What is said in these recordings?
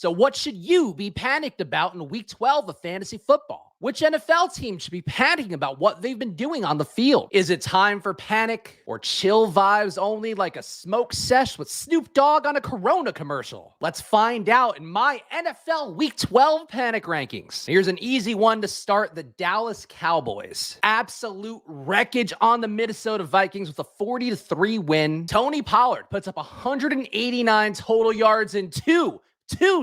So what should you be panicked about in week 12 of fantasy football? Which NFL team should be panicking about what they've been doing on the field? Is it time for panic or chill vibes only, like a smoke sesh with Snoop Dogg on a Corona commercial? Let's find out in my NFL Week 12 panic rankings. Here's an easy one to start: the Dallas Cowboys. Absolute wreckage on the Minnesota Vikings with a 40-3 win. Tony Pollard puts up 189 total yards and two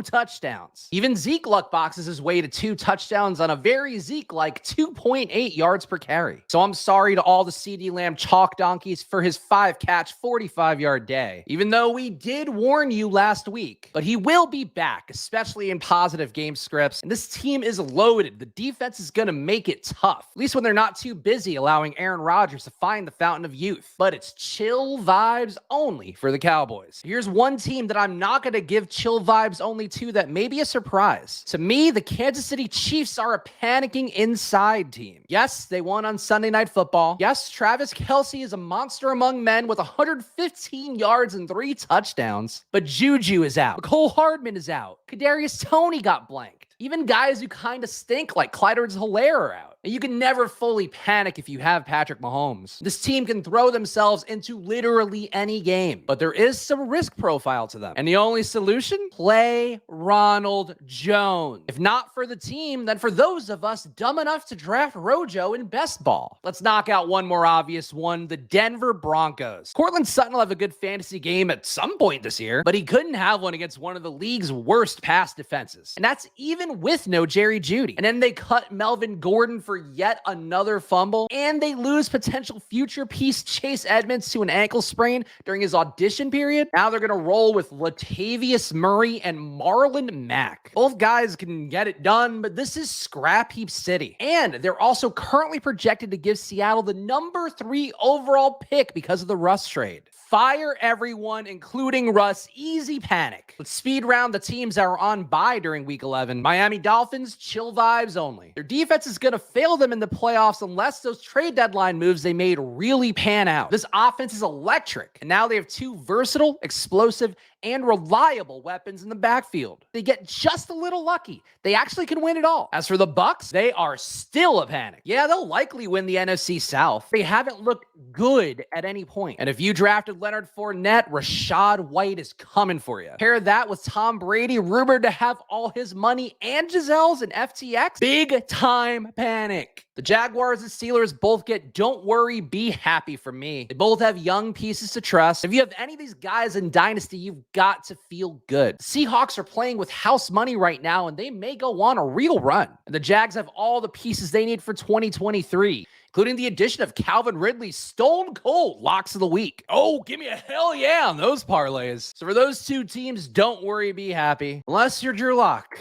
touchdowns. Even Zeke luck boxes his way to 2 touchdowns on a very Zeke-like 2.8 yards per carry. So I'm sorry to all the CeeDee Lamb chalk donkeys for his 5-catch, 45-yard day. Even though we did warn you last week, but he will be back, especially in positive game scripts. And this team is loaded. The defense is going to make it tough, at least when they're not too busy allowing Aaron Rodgers to find the fountain of youth. But it's chill vibes only for the Cowboys. Here's one team that I'm not going to give chill vibes only two that may be a surprise. To me, the Kansas City Chiefs are a panicking inside team. Yes, they won on Sunday Night Football. Yes, Travis Kelce is a monster among men with 115 yards and 3 touchdowns. But Juju is out. Cole Hardman is out. Kadarius Toney got blanked. Even guys who kind of stink like Clyde Edwards-Helaire are out. And you can never fully panic if you have Patrick Mahomes. This team can throw themselves into literally any game, but there is some risk profile to them. And the only solution? Play Ronald Jones. If not for the team, then for those of us dumb enough to draft Rojo in best ball. Let's knock out one more obvious one: the Denver Broncos. Courtland Sutton will have a good fantasy game at some point this year, but he couldn't have one against one of the league's worst pass defenses. And that's even with no Jerry Jeudy. And then they cut Melvin Gordon for yet another fumble, and they lose potential future piece Chase Edmonds to an ankle sprain during his audition period. Now they're going to roll with Latavius Murray and Marlon Mack. Both guys can get it done, but this is scrap heap city. And they're also currently projected to give Seattle the number 3 overall pick because of the Russ trade. Fire everyone, including Russ. Easy panic. Let's speed round the teams that are on bye during week 11. Miami Dolphins, chill vibes only. Their defense is going to fail them in the playoffs unless those trade deadline moves they made really pan out. This offense is electric, and now they have 2 versatile, explosive, and reliable weapons in the backfield. They get just a little lucky. They actually can win it all. As for the Bucs, they are still a panic. Yeah, they'll likely win the NFC South. They haven't looked good at any point. And if you drafted Leonard Fournette, Rachaad White is coming for you. Pair that with Tom Brady, rumored to have all his money and Giselle's in FTX. Big time panic. The Jaguars and Steelers both get don't worry, be happy from me. They both have young pieces to trust. If you have any of these guys in Dynasty, you've got to feel good. The Seahawks are playing with house money right now, and they may go on a real run. And the Jags have all the pieces they need for 2023. Including the addition of Calvin Ridley's stone cold locks of the week. Oh, give me a hell yeah on those parlays. So for those two teams, don't worry, be happy. Unless you're Drew Lock.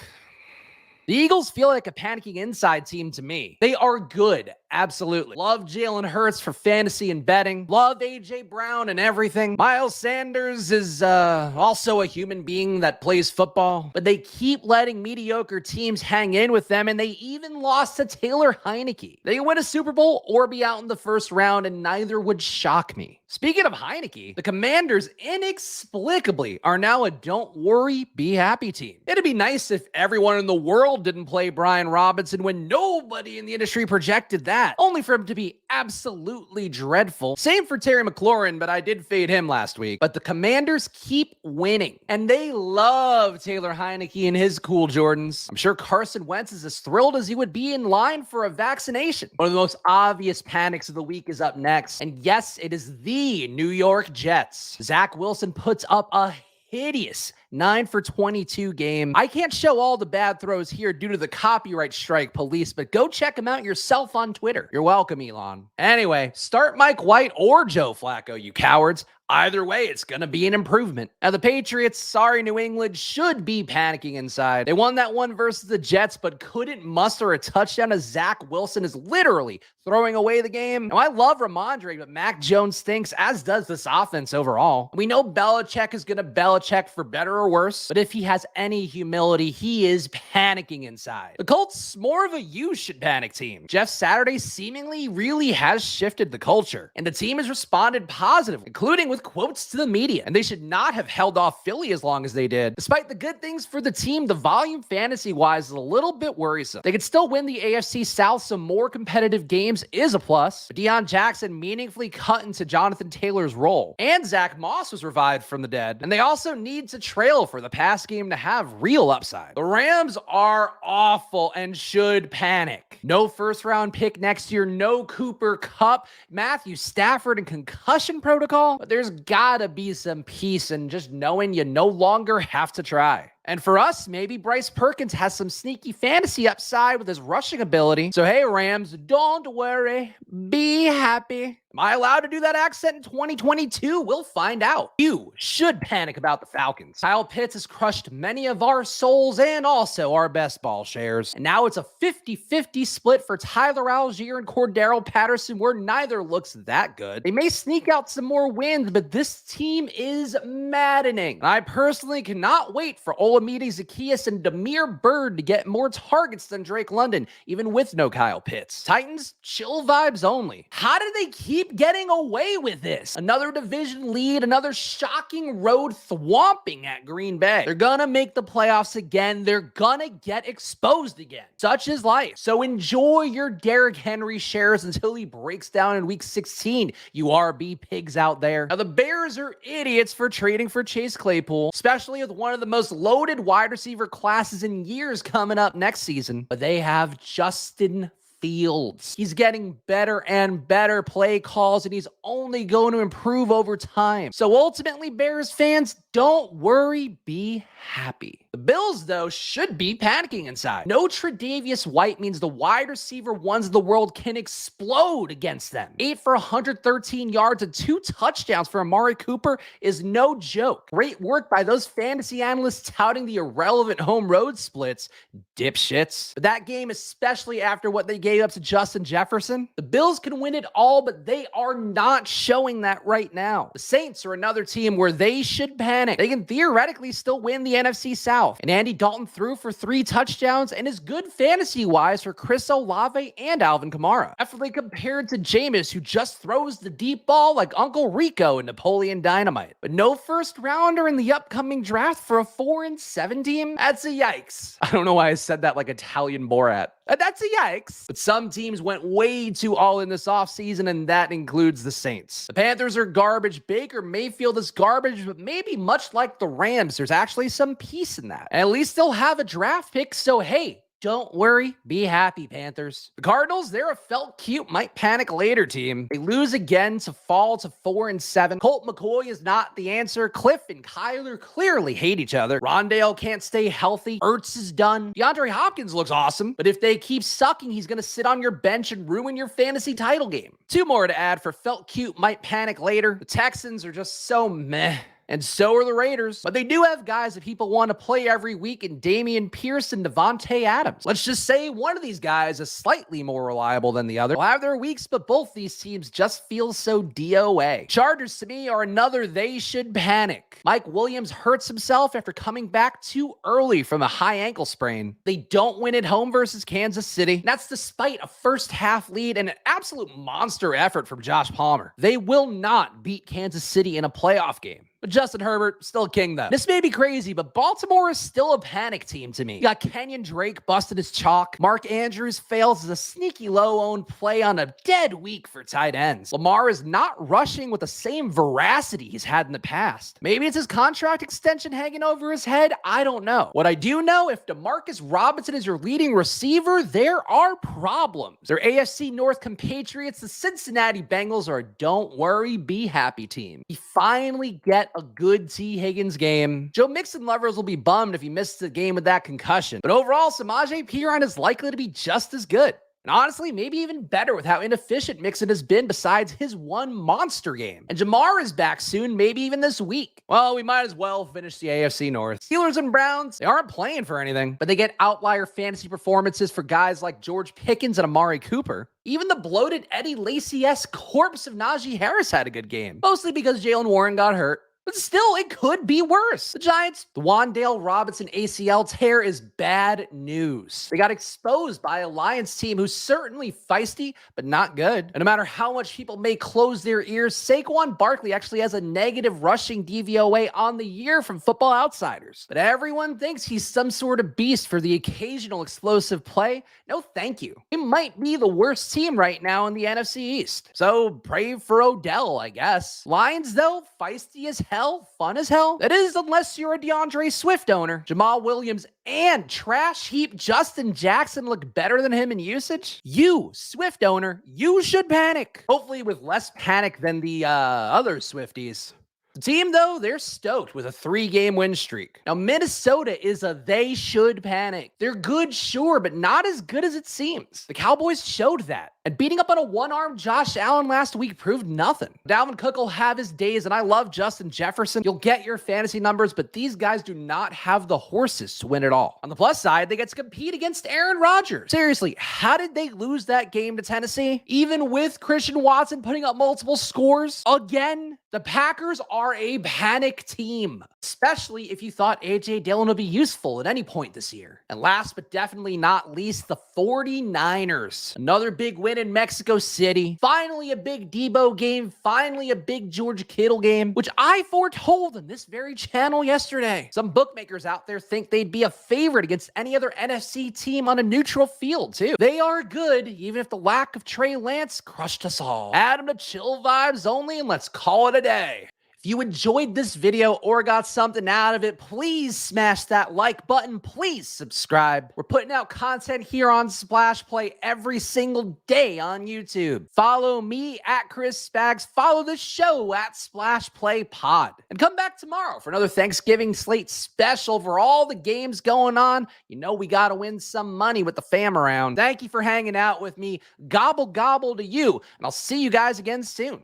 The Eagles feel like a panicking inside team to me. They are good, absolutely. Love Jalen Hurts for fantasy and betting. Love A.J. Brown and everything. Miles Sanders is also a human being that plays football. But they keep letting mediocre teams hang in with them, and they even lost to Taylor Heineke. They can win a Super Bowl or be out in the first round, and neither would shock me. Speaking of Heineke, the Commanders inexplicably are now a don't worry, be happy team. It'd be nice if everyone in the world didn't play Brian Robinson when nobody in the industry projected that, only for him to be absolutely dreadful. Same for Terry McLaurin, but I did fade him last week. But the Commanders keep winning, and they love Taylor Heineke and his cool Jordans. I'm sure Carson Wentz is as thrilled as he would be in line for a vaccination. One of the most obvious panics of the week is up next, and yes, it is the New York Jets. Zach Wilson puts up a hideous 9 for 22 game. I can't show all the bad throws here due to the copyright strike police, but go check him out yourself on Twitter. You're welcome, Elon. Anyway, start Mike White or Joe Flacco, you cowards. Either way, it's going to be an improvement. Now, the Patriots, sorry New England, should be panicking inside. They won that one versus the Jets, but couldn't muster a touchdown as Zach Wilson is literally throwing away the game. Now, I love Ramondre, but Mac Jones stinks, as does this offense overall. We know Belichick is going to Belichick for better or worse, but if he has any humility, he is panicking inside. The Colts, more of a you should panic team. Jeff Saturday seemingly really has shifted the culture, and the team has responded positively, including with with quotes to the media, and they should not have held off Philly as long as they did. Despite the good things for the team, the volume fantasy-wise is a little bit worrisome. They could still win the AFC South, so more competitive games is a plus. But Deion Jackson meaningfully cut into Jonathan Taylor's role, and Zach Moss was revived from the dead, and they also need to trail for the pass game to have real upside. The Rams are awful and should panic. No first-round pick next year, no Cooper Kupp, Matthew Stafford and concussion protocol, but there's gotta be some peace in just knowing you no longer have to try. And for us, maybe Bryce Perkins has some sneaky fantasy upside with his rushing ability. So hey, Rams, don't worry. Be happy. Am I allowed to do that accent in 2022? We'll find out. You should panic about the Falcons. Kyle Pitts has crushed many of our souls and also our best ball shares. And now it's a 50-50 split for Tyler Algier and Cordero Patterson, where neither looks that good. They may sneak out some more wins, but this team is maddening. And I personally cannot wait for Olamide Zaccheaus and Damiere Byrd to get more targets than Drake London, even with no Kyle Pitts. Titans, chill vibes only. How did they keep getting away with this? Another division lead, another shocking road thwomping at Green Bay. They're gonna make the playoffs again. They're gonna get exposed again. Such is life. So enjoy your Derrick Henry shares until he breaks down in week 16, you RB pigs out there. Now, the Bears are idiots for trading for Chase Claypool, especially with one of the most loaded wide receiver classes in years coming up next season. But they have Justin Fields. He's getting better and better play calls, and he's only going to improve over time. So ultimately, Bears fans, don't worry, be happy. The Bills, though, should be panicking inside. No Tre'Davious White means the wide receiver ones of the world can explode against them. 8 for 113 yards and 2 touchdowns for Amari Cooper is no joke. Great work by those fantasy analysts touting the irrelevant home road splits, dipshits. But that game, especially after what they gave up to Justin Jefferson, the Bills can win it all, but they are not showing that right now. The Saints are another team where they should panic. They can theoretically still win the NFC South. And Andy Dalton threw for 3 touchdowns and is good fantasy-wise for Chris Olave and Alvin Kamara. Definitely compared to Jameis, who just throws the deep ball like Uncle Rico in Napoleon Dynamite. But no first rounder in the upcoming draft for a 4-7 team? That's a yikes. I don't know why I said that like Italian Borat. That's a yikes. But some teams went way too all in this offseason, and that includes the Saints. The Panthers are garbage. Baker Mayfield is garbage, but maybe much like the Rams, there's actually some peace in that. And at least they'll have a draft pick, so hey, don't worry, be happy, Panthers. The Cardinals, they're a felt cute, might panic later team. They lose again to fall to 4-7. Colt McCoy is not the answer. Cliff and Kyler clearly hate each other. Rondale can't stay healthy. Ertz is done. DeAndre Hopkins looks awesome, but if they keep sucking, he's going to sit on your bench and ruin your fantasy title game. 2 more to add for felt cute, might panic later. The Texans are just so meh. And so are the Raiders. But they do have guys that people want to play every week in Dameon Pierce and Devontae Adams. Let's just say one of these guys is slightly more reliable than the other. They'll have their weeks, but both these teams just feel so DOA. Chargers, to me, are another they should panic. Mike Williams hurts himself after coming back too early from a high ankle sprain. They don't win at home versus Kansas City. That's despite a first half lead and an absolute monster effort from Josh Palmer. They will not beat Kansas City in a playoff game. But Justin Herbert, still king though. This may be crazy, but Baltimore is still a panic team to me. You got Kenyon Drake busted his chalk. Mark Andrews fails as a sneaky low-owned play on a dead week for tight ends. Lamar is not rushing with the same veracity he's had in the past. Maybe it's his contract extension hanging over his head. I don't know. What I do know, if DeMarcus Robinson is your leading receiver, there are problems. Their AFC North compatriots, the Cincinnati Bengals, are a don't worry, be happy team. We finally get a good T. Higgins game. Joe Mixon lovers will be bummed if he misses the game with that concussion. But overall, Samaje Perine is likely to be just as good. And honestly, maybe even better with how inefficient Mixon has been besides his one monster game. And Jamar is back soon, maybe even this week. Well, we might as well finish the AFC North. Steelers and Browns, they aren't playing for anything, but they get outlier fantasy performances for guys like George Pickens and Amari Cooper. Even the bloated Eddie Lacy-esque corpse of Najee Harris had a good game, mostly because Jalen Warren got hurt. But still, it could be worse. The Giants, the Wandale Robinson ACL tear is bad news. They got exposed by a Lions team who's certainly feisty, but not good. And no matter how much people may close their ears, Saquon Barkley actually has a negative rushing DVOA on the year from Football Outsiders. But everyone thinks he's some sort of beast for the occasional explosive play. No, thank you. It might be the worst team right now in the NFC East. So pray for Odell, I guess. Lions, though, feisty as hell, fun as hell. That is, unless you're a DeAndre Swift owner. Jamal Williams and trash heap Justin Jackson look better than him in usage. You, Swift owner, you should panic. Hopefully with less panic than the other Swifties. The team, though, they're stoked with a 3-game win streak. Now, Minnesota is a they should panic. They're good, sure, but not as good as it seems. The Cowboys showed that. And beating up on a one-armed Josh Allen last week proved nothing. Dalvin Cook will have his days, and I love Justin Jefferson. You'll get your fantasy numbers, but these guys do not have the horses to win it all. On the plus side, they get to compete against Aaron Rodgers. Seriously, how did they lose that game to Tennessee? Even with Christian Watson putting up multiple scores? Again, the Packers are a panic team, especially if you thought A.J. Dillon would be useful at any point this year. And last but definitely not least, the 49ers. Another big win in Mexico City. Finally a big Debo game. Finally a big George Kittle game, which I foretold on this very channel yesterday. Some bookmakers out there think they'd be a favorite against any other NFC team on a neutral field, too. They are good, even if the lack of Trey Lance crushed us all. Add them to chill vibes only, and let's call it a day. If you enjoyed this video or got something out of it, please smash that like button. Please subscribe. We're putting out content here on Splash Play every single day on YouTube. Follow me at Chris Spags. Follow the show at Splash Play Pod. And come back tomorrow for another Thanksgiving slate special for all the games going on. You know we got to win some money with the fam around. Thank you for hanging out with me. Gobble gobble to you. And I'll see you guys again soon.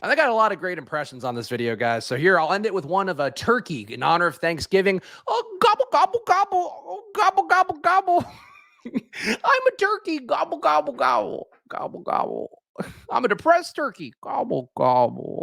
I got a lot of great impressions on this video, guys. So here, I'll end it with one of a turkey in honor of Thanksgiving. Oh, gobble, gobble, gobble. Oh, gobble, gobble, gobble. I'm a turkey. Gobble, gobble, gobble. Gobble, gobble. I'm a depressed turkey. Gobble, gobble.